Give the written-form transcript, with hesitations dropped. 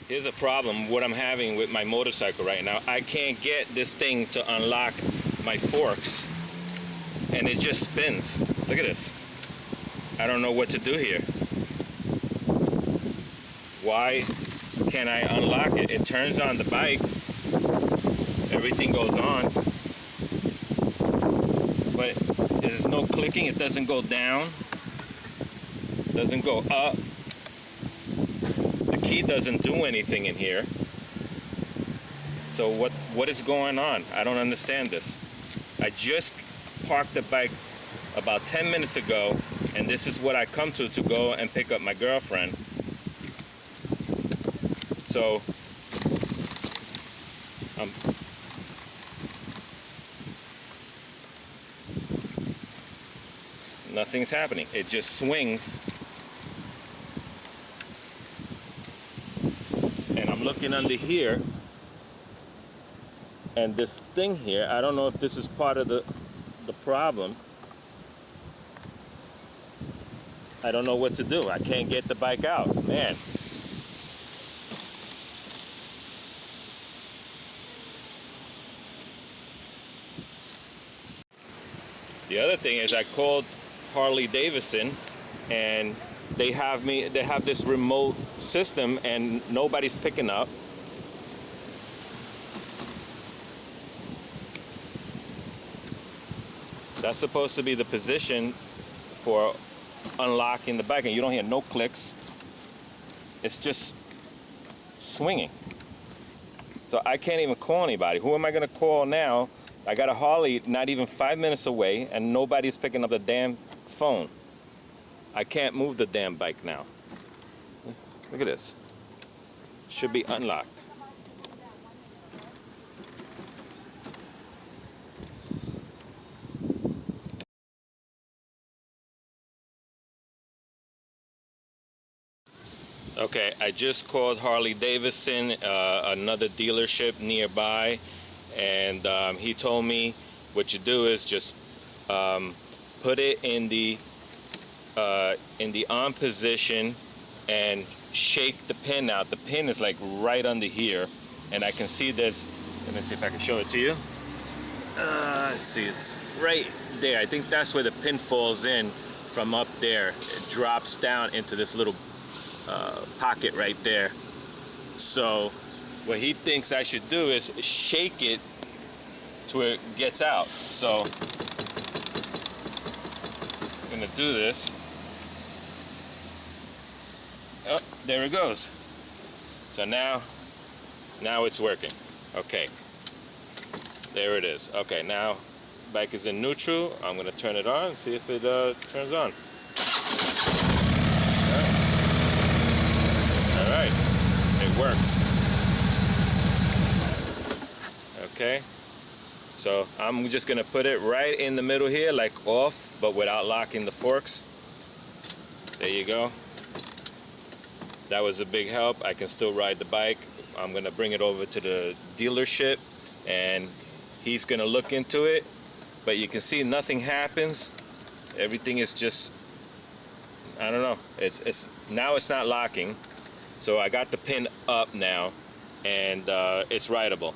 Here's a problem, what I'm having with my motorcycle right now. I can't get this thing to unlock my forks, and it just spins. Look at this. I don't know what to do here. Why can't I unlock it? It turns on the bike. Everything goes on. But there's no clicking. It doesn't go down. Doesn't go up. The key doesn't do anything in here. So what is going on? I don't understand this. I just parked the bike about 10 minutes ago, and this is what I come to go and pick up my girlfriend. So nothing's happening. It just swings. And I'm looking under here, and this thing here, I don't know if this is part of the problem. I don't know what to do. I can't get the bike out, man. The other thing is I called Harley Davidson, and they have this remote system, and nobody's picking up. That's supposed to be the position for unlocking the bike, and you don't hear no clicks. It's just swinging. So I can't even call anybody. Who am I going to call now? I got a Harley not even 5 minutes away, and nobody's picking up the damn phone. I can't move the damn bike now. Look at this. Should be unlocked. Okay, I just called Harley Davidson, another dealership nearby, and he told me what you do is just put it in the on position and shake the pin out. The pin is like right under here, and I can see this. Let me see if I can show it to you. Let's see, it's right there. I think that's where the pin falls in from up there. It drops down into this little pocket right there. So what he thinks I should do is shake it to where it gets out. So I'm gonna do this. Oh, there it goes. So now it's working. Okay, there it is. Okay, now bike is in neutral. I'm gonna turn it on and see if it turns on. Alright, it works. Okay, so I'm just gonna put it right in the middle here, like off, but without locking the forks. There you go. That was a big help. I can still ride the bike. I'm gonna bring it over to the dealership, and he's gonna look into it, but you can see nothing happens. Everything is just, I don't know, it's now it's not locking. So I got the pin up now, and it's rideable.